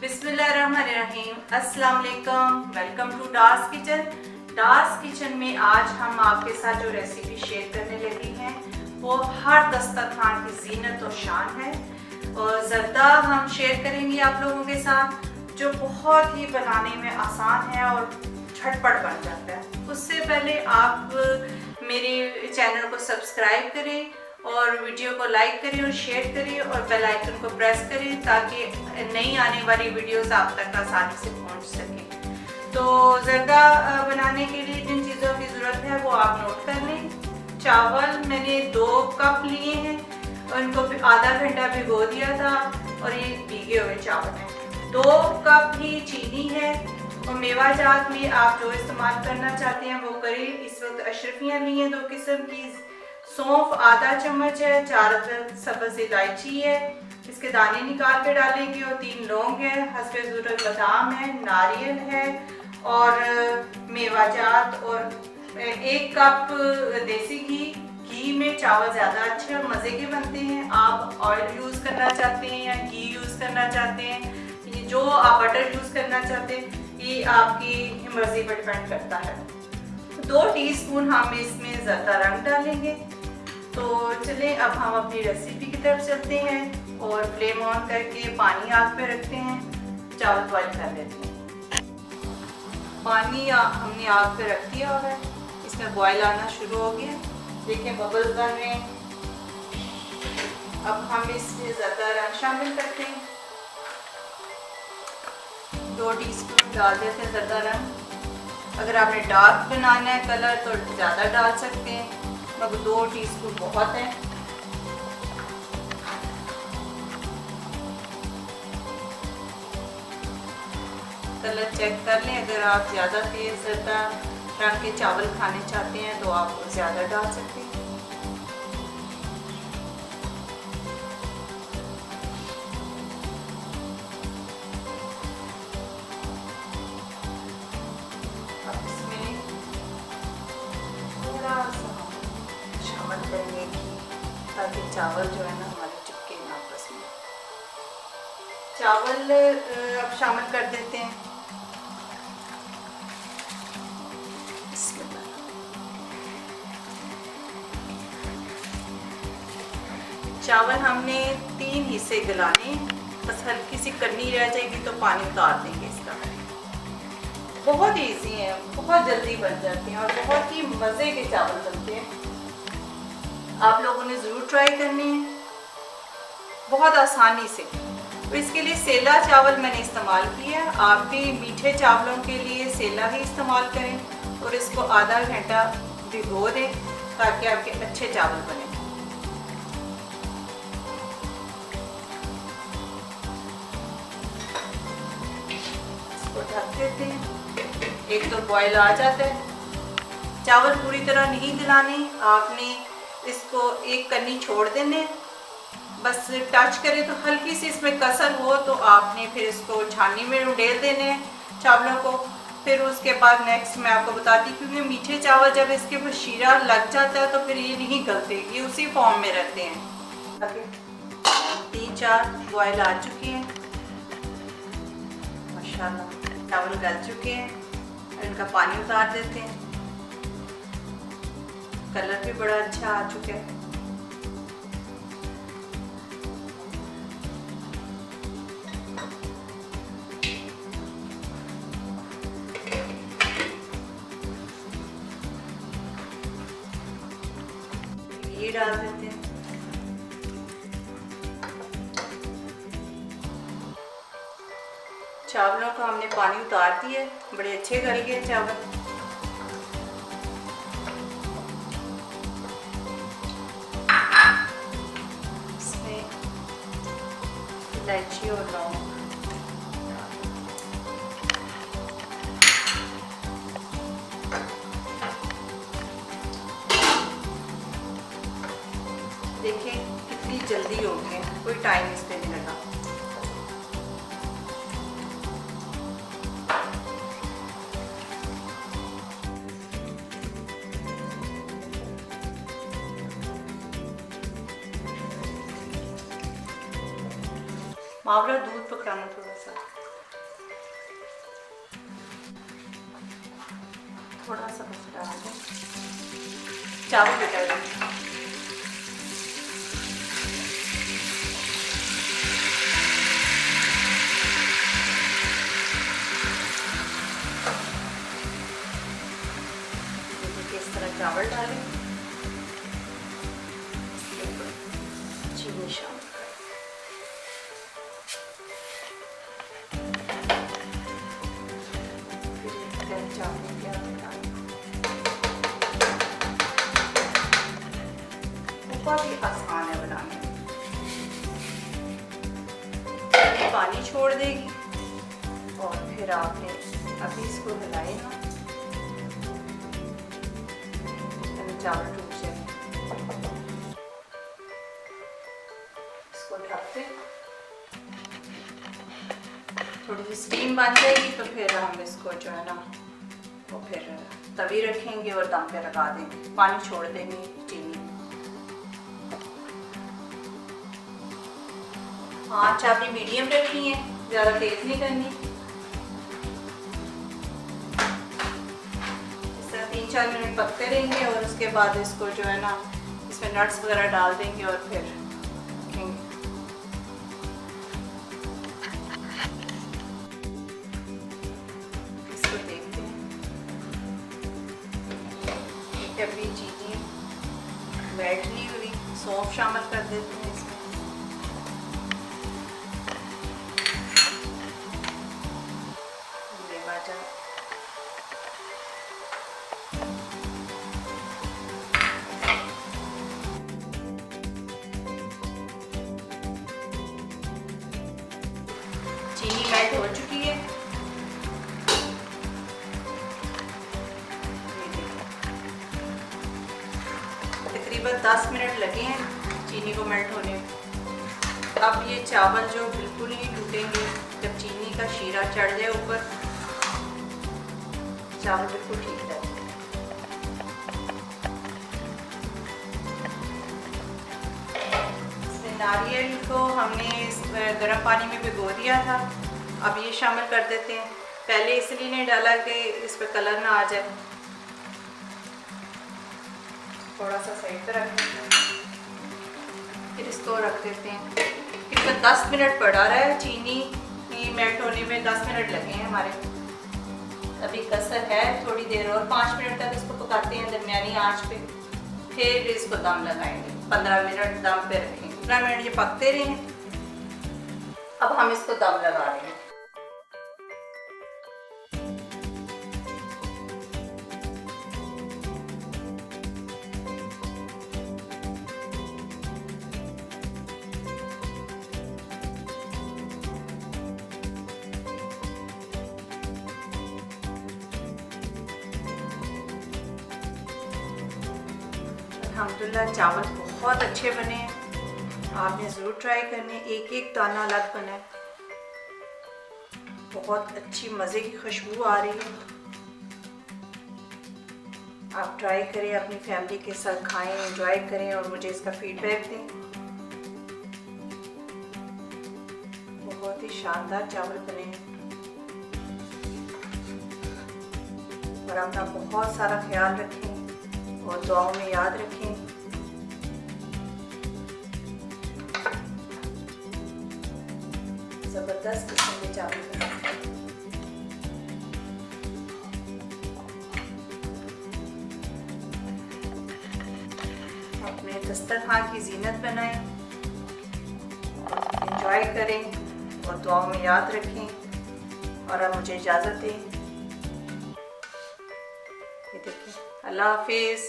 बिस्मिल्लाहिर्रहमानिर्रहीम। अस्सलाम वालेकुम। Welcome to Dar's kitchen. Dar's kitchen में आज हम आपके साथ जो रेसिपी शेयर करने लगी हैं वो हर दस्तरखान की जीनत और शान है। और ज़र्दा हम शेयर करेंगे आप लोगों के साथ, जो बहुत ही बनाने में आसान है और झटपट बन जाता है। उससे पहले आप मेरे चैनल को सब्सक्राइब करें और वीडियो को लाइक करें और शेयर करें और बेल आइकन को प्रेस करें ताकि नई आने वाली वीडियोस आप तक आसानी से पहुंच सके। तो ज़र्दा बनाने के लिए जिन चीज़ों की ज़रूरत है वो आप नोट कर लें। चावल मैंने 2 कप लिए हैं और इनको आधा घंटा भिगो दिया था और ये भीगे हुए चावल हैं। 2 कप ही चीनी है और मेवा जात में आप जो इस्तेमाल करना चाहते हैं वो करें। इस वक्त अशरफियाँ ली हैं 2 किस्म की। सौंफ आधा चम्मच है, 4 सब्ज़ इलायची है, इसके दाने निकाल के डालेंगे और 3 लौंग है, हस्बे ज़रूरत बादाम है, नारियल है और मेवाजात और 1 कप देसी घी में चावल ज़्यादा अच्छे और मज़े के बनते हैं। आप ऑयल यूज़ करना चाहते हैं या घी यूज़ करना चाहते हैं, जो आप बटर यूज़ करना चाहते हैं, ये आपकी मर्ज़ी पर डिपेंड करता है। 2 टीस्पून हम इसमें ज़र्दा रंग डालेंगे। तो चलें अब हम अपनी रेसिपी की तरफ चलते हैं और फ्लेम ऑन करके पानी आग पे रखते हैं, चावल बॉईल कर लेते हैं। पानी हमने आग पे रख दिया हुआ है, इसमें बॉईल आना शुरू हो गया, देखिए बबल्स बन रहे हैं। अब हम इसमें ज़र्दा रंग शामिल करते हैं, 2 टीस्पून डाल देते हैं ज़र्दा रंग। अगर आपने डार्क बनाना है कलर तो ज़्यादा डाल सकते हैं, मगर 2 टीस्पून बहुत है। कलर चेक कर लें, अगर आप ज़्यादा तेज़ ज़र्दा रंग के चावल खाने चाहते हैं तो आप ज़्यादा डाल सकते हैं। अब इसमें थोड़ा सा शामिल करेंगे ताकि चावल जो है ना हमारे चिपके ना आपस में। चावल अब शामिल कर देते हैं। चावल हमने 3 हिस्से गलाने, बस हल्की सी कन्नी रह जाएगी तो पानी उतार देंगे इसका। बहुत इजी है, बहुत जल्दी बन जाते हैं और बहुत ही मज़े के चावल बनते हैं। आप लोगों ने ज़रूर ट्राई करनी है बहुत आसानी से। तो इसके लिए सेला चावल मैंने इस्तेमाल किया, आप भी मीठे चावलों के लिए सेला ही इस्तेमाल करें और इसको आधा घंटा भिगो दें ताकि आपके अच्छे चावल बने। इसको ढक देते हैं, एक तो बॉयल आ जाता है। चावल पूरी तरह नहीं गलाने, आपने इसको एक कन्नी छोड़ देने, बस टच करें तो हल्की सी इसमें कसर हो तो आपने फिर इसको छाननी में उंडेल देने हैं चावलों को। फिर उसके बाद नेक्स्ट मैं आपको बताती हूँ, क्योंकि मीठे चावल जब इसके ऊपर शीरा लग जाता है तो फिर ये नहीं गलते, ये उसी फॉर्म में रहते हैं। 3-4 बॉयल आ चुके हैं माशाल्लाह, चावल गल चुके हैं। इनका पानी उतार देते हैं, कलर भी बड़ा अच्छा आ चुका है। ये डाल देते हैं। चावलों का हमने पानी उतार दिया, बड़े अच्छे गल गए चावल। इसमें इलायची और लौंग, देखें कितनी जल्दी हो गए, कोई टाइम इस पे नहीं लगा। मावरा दूध पकाना थोड़ा सा। थोड़ा सा बस डाल दें। चावल बेटा इस तरह चावल डालें, चीनी शामिल बहुत ही आसान है बनाने में। पानी छोड़ देगी और फिर आपने अभी इसको हिलाए ना, चावल टूट जाए। इसको ढक दें, थोड़ी सी स्टीम बन जाएगी तो फिर हम इसको जो है ना वो फिर तवी रखेंगे और दम पे लगा देंगे। पानी छोड़ देंगे चीनी। आँच आपने मीडियम रखनी है, ज़्यादा तेज नहीं करनी। इस तरह 3-4 मिनट पकते रहेंगे और उसके बाद इसको जो है ना इसमें नट्स वगैरह डाल देंगे और फिर रखेंगे। इसको देखते हैं, अभी चीनी मेल्ट नहीं हुई, सौंफ शामिल कर देते हैं इसमें। चीनी मेल्ट हो चुकी है, तकरीबन 10 मिनट लगे हैं चीनी को मेल्ट होने में। अब ये चावल जो बिल्कुल ही टूटेंगे, जब चीनी का शीरा चढ़ जाए ऊपर, चावल बिल्कुल ठीक है। नारियल को हमने गर्म पानी में भिगो दिया था, अब ये शामिल कर देते हैं। पहले इसलिए नहीं डाला कि इस पर कलर ना आ जाए। थोड़ा सा साइड पर रख देते हैं, फिर इसको रख देते हैं। फिर 10 मिनट पड़ा रहा है, चीनी मेल्ट होने में 10 मिनट लगे हैं हमारे। अभी कसर है थोड़ी देर और, 5 मिनट तक इसको पकाते हैं दरमियानी आंच पे, फिर इसको दम लगाएंगे। 15 मिनट दम पे रखेंगे। 15 मिनट ये पकते रहे। अब हम इसको दम लगा देंगे। अल्हम्दुलिल्लाह चावल बहुत अच्छे बने हैं, आपने ज़रूर ट्राई करने। एक एक दाना अलग बना है, बहुत अच्छी मज़े की खुशबू आ रही है। आप ट्राई करें, अपनी फैमिली के साथ खाएं, एंजॉय करें और मुझे इसका फीडबैक दें। बहुत ही शानदार चावल बने हैं और अपना बहुत सारा ख्याल रखें और दुआओं में याद रखें। ज़बरदस्त किस्म के चावल बने। अपने दस्तरखान की जीनत बनाएं, एंजॉय करें और दुआओं में याद रखें। और अब मुझे इजाज़त दें। ये देखिए, अल्लाह हाफिज़।